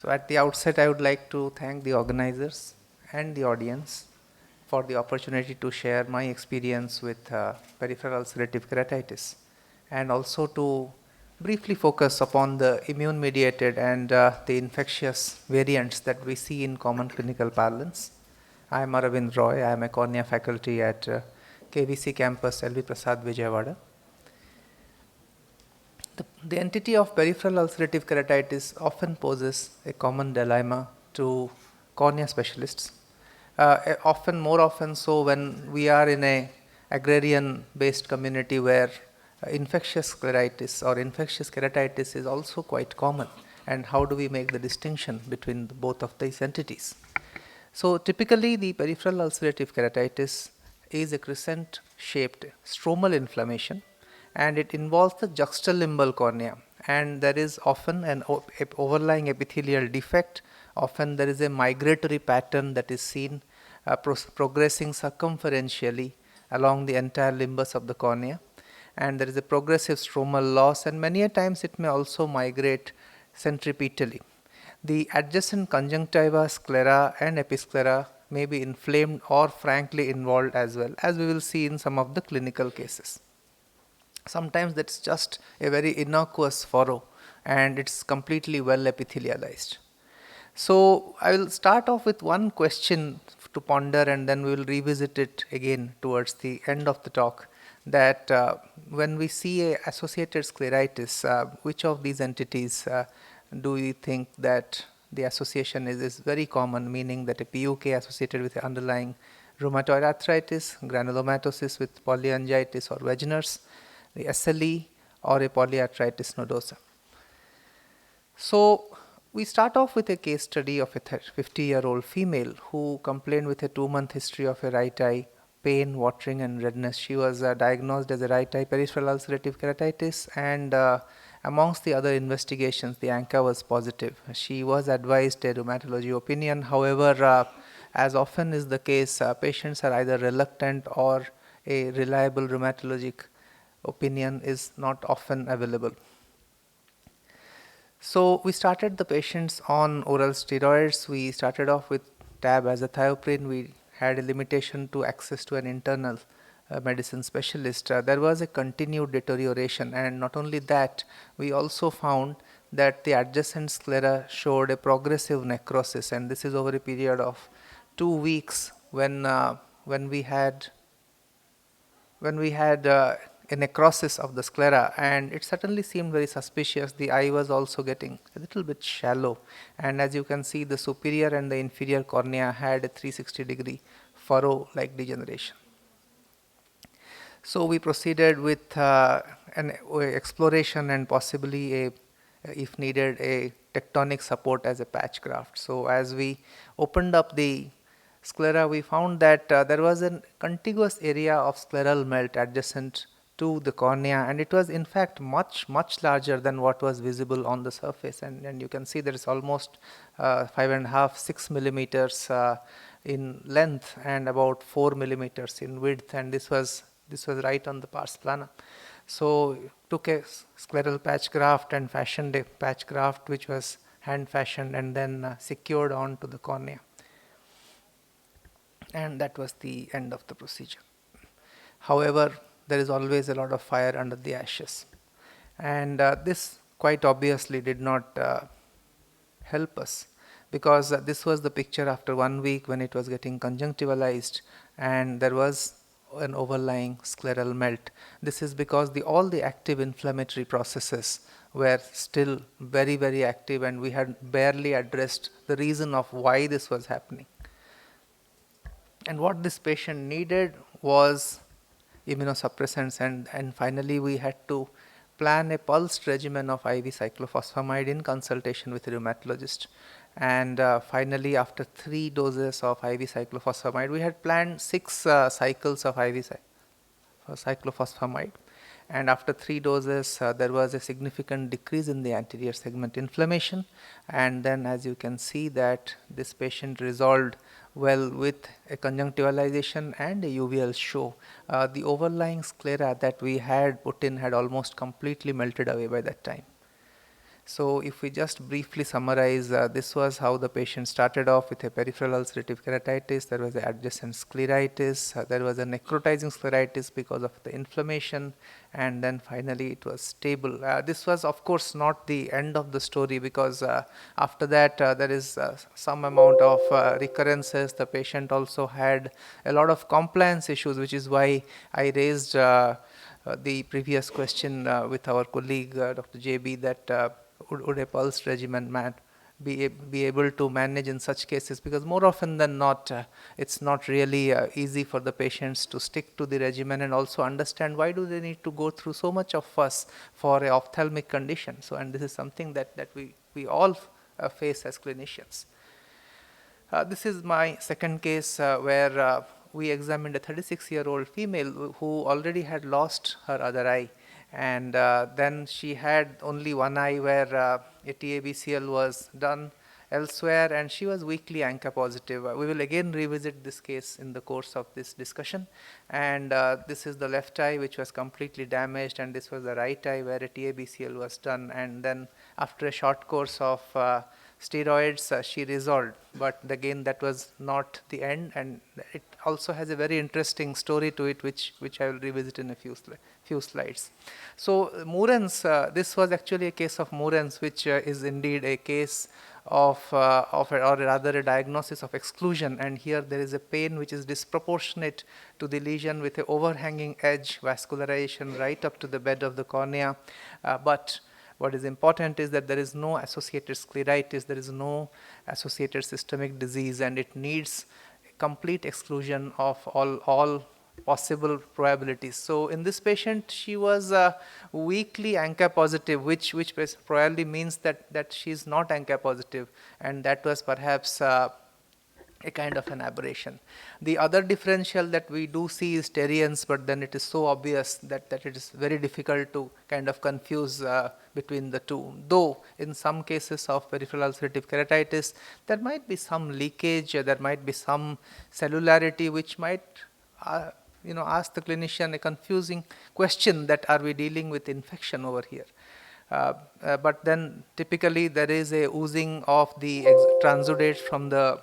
So at the outset, I would like to thank the organizers and the audience for the opportunity to share my experience with peripheral ulcerative keratitis, and also to briefly focus upon the immune mediated and the infectious variants that we see in common clinical parlance. I am Aravind Roy. I am a cornea faculty at KVC campus, LV Prasad, Vijayawada. The entity of peripheral ulcerative keratitis often poses a common dilemma to cornea specialists. More often so when we are in a agrarian based community where infectious scleritis or infectious keratitis is also quite common, and how do we make the distinction between both of these entities. So typically the peripheral ulcerative keratitis is a crescent shaped stromal inflammation, and it involves the juxtalimbal cornea, and there is often an overlying epithelial defect. Often there is a migratory pattern that is seen progressing circumferentially along the entire limbus of the cornea, and there is a progressive stromal loss, and many a times it may also migrate centripetally. The adjacent conjunctiva, sclera and episclera may be inflamed or frankly involved as well, as we will see in some of the clinical cases. Sometimes that's just a very innocuous furrow and it's completely well epithelialized. So I will start off with one question to ponder, and then we will revisit it again towards the end of the talk, that when we see a associated scleritis, which of these entities do we think that the association is very common, meaning that a PUK associated with the underlying rheumatoid arthritis, granulomatosis with polyangiitis or Wegener's, the SLE, or a polyarthritis nodosa. So we start off with a case study of a 50-year-old female who complained with a 2-month history of a right eye pain, watering and redness. She was diagnosed as a right eye peripheral ulcerative keratitis, and amongst the other investigations, the ANCA was positive. She was advised a rheumatology opinion. However, as often is the case, patients are either reluctant or a reliable rheumatologic opinion is not often available. So we started the patients on oral steroids. We started off with tab azathioprine. We had a limitation to access to an internal medicine specialist. There was a continued deterioration, and not only that, we also found that the adjacent sclera showed a progressive necrosis, and this is over a period of 2 weeks when we had a necrosis of the sclera, and it certainly seemed very suspicious. The eye was also getting a little bit shallow, and as you can see, the superior and the inferior cornea had a 360-degree furrow like degeneration. So we proceeded with an exploration and possibly if needed, a tectonic support as a patch graft. So as we opened up the sclera, we found that there was a contiguous area of scleral melt adjacent to the cornea, and it was in fact much larger than what was visible on the surface, and you can see there is almost 5.5-6 millimeters in length and about 4 millimeters in width, and this was right on the pars plana. So took a scleral patch graft and fashioned a patch graft which was hand fashioned and then secured onto the cornea, and that was the end of the procedure. However, there is always a lot of fire under the ashes, and this quite obviously did not help us, because this was the picture after 1 week when it was getting conjunctivalized and there was an overlying scleral melt. This is because all the active inflammatory processes were still very active, and we had barely addressed the reason of why this was happening. And what this patient needed was immunosuppressants, and finally we had to plan a pulsed regimen of IV cyclophosphamide in consultation with a rheumatologist. And finally, after 3 doses of IV cyclophosphamide, we had planned 6 cycles of IV cyclophosphamide, and after 3 doses there was a significant decrease in the anterior segment inflammation, and then as you can see that this patient resolved well with a conjunctivalization and a uveal show. The overlying sclera that we had put in had almost completely melted away by that time. So if we just briefly summarize, this was how the patient started off with a peripheral ulcerative keratitis. There was an adjacent scleritis, there was a necrotizing scleritis because of the inflammation, and then finally it was stable. This was of course not the end of the story, because after that there is some amount of recurrences. The patient also had a lot of compliance issues, which is why I raised the previous question with our colleague Dr. JB, that would a pulse regimen be able to manage in such cases, because more often than not it's not really easy for the patients to stick to the regimen and also understand why do they need to go through so much of fuss for a ophthalmic condition. So, and this is something that we all face as clinicians. This is my second case where we examined a 36-year-old female who already had lost her other eye, and then she had only one eye where a TABCL was done elsewhere, and she was weakly ANCA positive. We will again revisit this case in the course of this discussion. And this is the left eye, which was completely damaged, and this was the right eye where a TABCL was done. And then after a short course of steroids, she resolved. But again, that was not the end, and it also has a very interesting story to it, which I will revisit in a few slides. So Murren's, this was actually a case of Murren's, which is indeed a case of or rather a diagnosis of exclusion, and here there is a pain which is disproportionate to the lesion with a overhanging edge vascularization right up to the bed of the cornea. But what is important is that there is no associated scleritis, there is no associated systemic disease, and it needs complete exclusion of all possible probabilities. So in this patient, she was weakly ANCA positive, which probably means that she is not ANCA positive, and that was perhaps a kind of an aberration. The other differential that we do see is Terrien's, but then it is so obvious that it is very difficult to kind of confuse between the two. Though in some cases of peripheral ulcerative keratitis, there might be some leakage, there might be some cellularity, which might ask the clinician a confusing question, that are we dealing with infection over here? But then typically there is a oozing of the transudate from the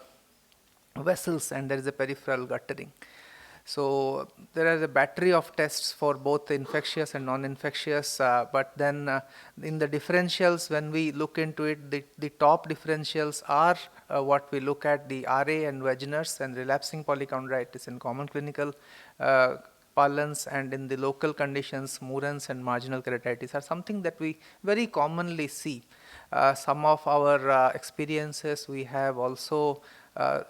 vessels, and there is a peripheral guttering. So there are a battery of tests for both infectious and non-infectious, but then in the differentials, when we look into it, the top differentials are what we look at, the RA and Wegener's and relapsing polychondritis in common clinical parlance, and in the local conditions, Murren's and marginal keratitis are something that we very commonly see. Some of our experiences we have also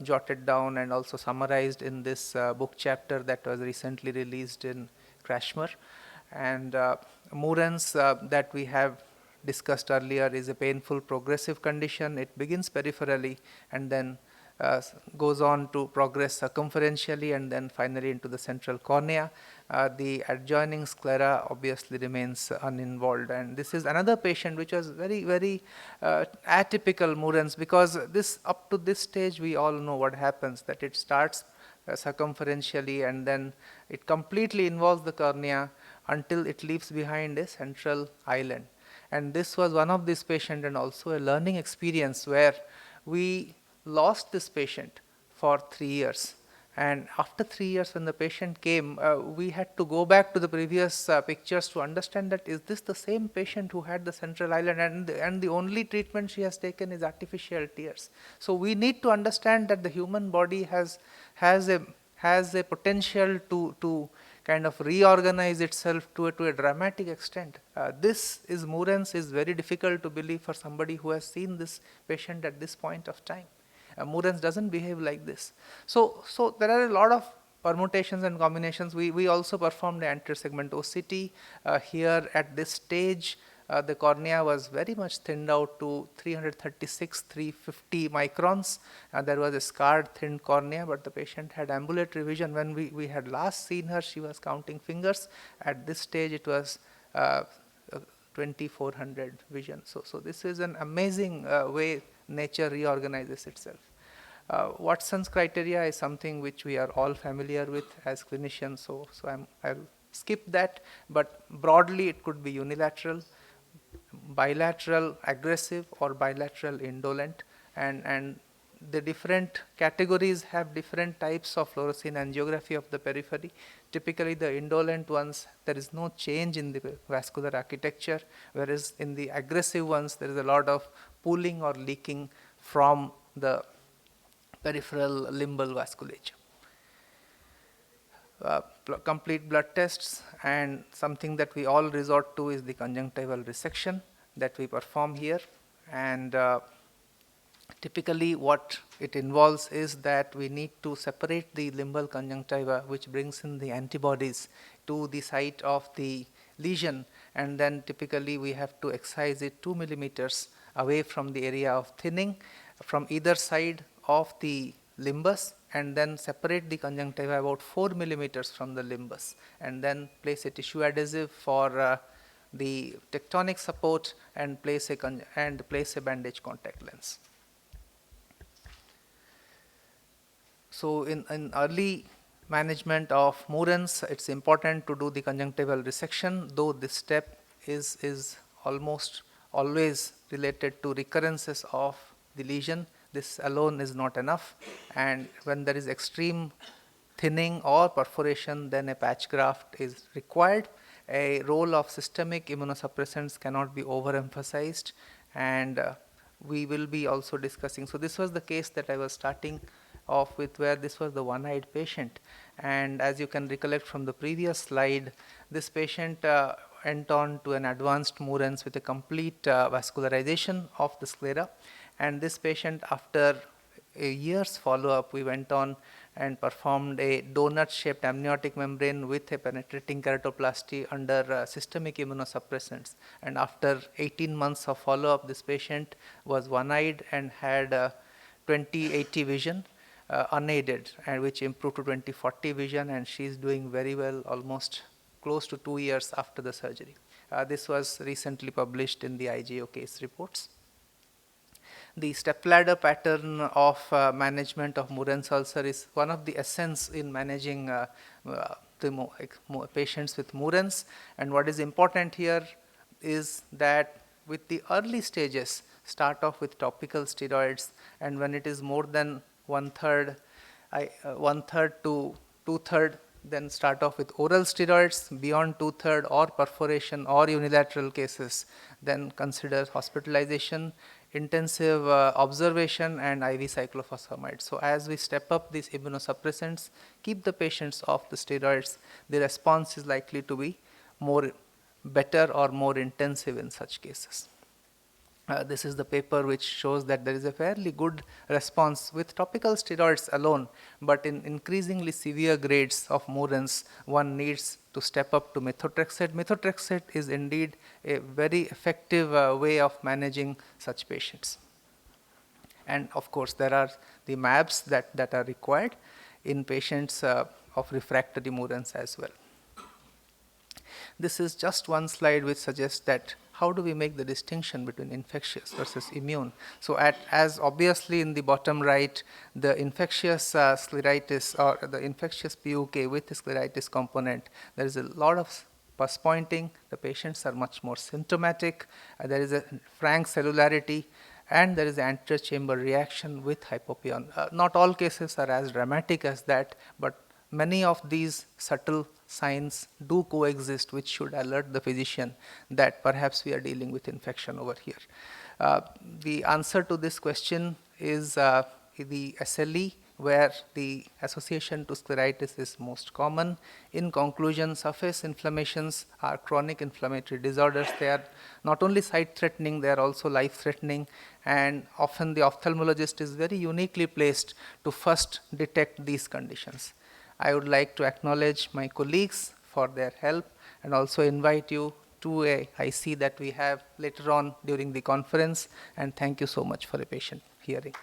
jotted down and also summarized in this book chapter that was recently released in Krashmer. And Murren's that we have discussed earlier is a painful progressive condition. It begins peripherally and then goes on to progress circumferentially and then finally into the central cornea. The adjoining sclera obviously remains uninvolved, and this is another patient which was very, very atypical Murren's, because this up to this stage we all know what happens, that it starts circumferentially and then it completely involves the cornea until it leaves behind a central island. And this was one of these patients, and also a learning experience where we lost this patient for 3 years. And after 3 years, when the patient came, we had to go back to the previous pictures to understand that is this the same patient who had the central island, and the only treatment she has taken is artificial tears. So we need to understand that the human body has a potential to kind of reorganize itself to a dramatic extent. This is Murren's is very difficult to believe for somebody who has seen this patient at this point of time. Murren's doesn't behave like this. So there are a lot of permutations and combinations. We also performed the anterior segment OCT. Here at this stage, the cornea was very much thinned out to 336, 350 microns. There was a scarred, thin cornea, but the patient had ambulatory vision. When we had last seen her, she was counting fingers. At this stage, it was 2400 vision. So this is an amazing way nature reorganizes itself. Watson's criteria is something which we are all familiar with as clinicians, so I'll skip that, but broadly it could be unilateral, bilateral aggressive or bilateral indolent, and the different categories have different types of fluorescein angiography of the periphery. Typically the indolent ones, there is no change in the vascular architecture, whereas in the aggressive ones there is a lot of pooling or leaking from the peripheral limbal vasculature. Complete blood tests, and something that we all resort to is the conjunctival resection that we perform here. And typically what it involves is that we need to separate the limbal conjunctiva, which brings in the antibodies to the site of the lesion, and then typically we have to excise it 2 millimeters away from the area of thinning from either side of the limbus, and then separate the conjunctiva about 4 millimeters from the limbus, and then place a tissue adhesive for the tectonic support, and place a bandage contact lens. So in early management of Murens, it's important to do the conjunctival resection, though this step is almost always related to recurrences of the lesion. This alone is not enough, and when there is extreme thinning or perforation, then a patch graft is required. A role of systemic immunosuppressants cannot be overemphasized, and we will be also discussing. So this was the case that I was starting off with, where this was the one-eyed patient, and as you can recollect from the previous slide, this patient went on to an advanced Murens with a complete vascularization of the sclera. And this patient, after a year's follow-up, we went on and performed a donut-shaped amniotic membrane with a penetrating keratoplasty under systemic immunosuppressants. And after 18 months of follow-up, this patient was one-eyed and had 20/80 vision, unaided, and which improved to 20/40 vision, and she is doing very well, almost close to 2 years after the surgery. This was recently published in the IGO case reports. The stepladder pattern of management of Murens ulcer is one of the essence in managing the patients with Murens. And what is important here is that with the early stages, start off with topical steroids, and when it is more than 1/3 to 2/3, then start off with oral steroids. Beyond 2/3 or perforation or unilateral cases, then consider hospitalization, intensive observation, and IV cyclophosphamide. So as we step up these immunosuppressants, keep the patients off the steroids, the response is likely to be more better or more intensive in such cases. This is the paper which shows that there is a fairly good response with topical steroids alone, but in increasingly severe grades of Murens, one needs to step up to methotrexate. Methotrexate is indeed a very effective way of managing such patients. And of course, there are the MABs that are required in patients of refractory Murens as well. This is just one slide which suggests that how do we make the distinction between infectious versus immune. So as obviously in the bottom right, the infectious scleritis or the infectious PUK with the scleritis component, there is a lot of pus pointing, the patients are much more symptomatic, there is a frank cellularity, and there is an anterior chamber reaction with hypopyon. Not all cases are as dramatic as that, but many of these subtle signs do coexist, which should alert the physician that perhaps we are dealing with infection over here. The answer to this question is the SLE, where the association to scleritis is most common. In conclusion, surface inflammations are chronic inflammatory disorders. They are not only site-threatening, they are also life-threatening, and often the ophthalmologist is very uniquely placed to first detect these conditions. I would like to acknowledge my colleagues for their help and also invite you to a IC that we have later on during the conference, and thank you so much for a patient hearing.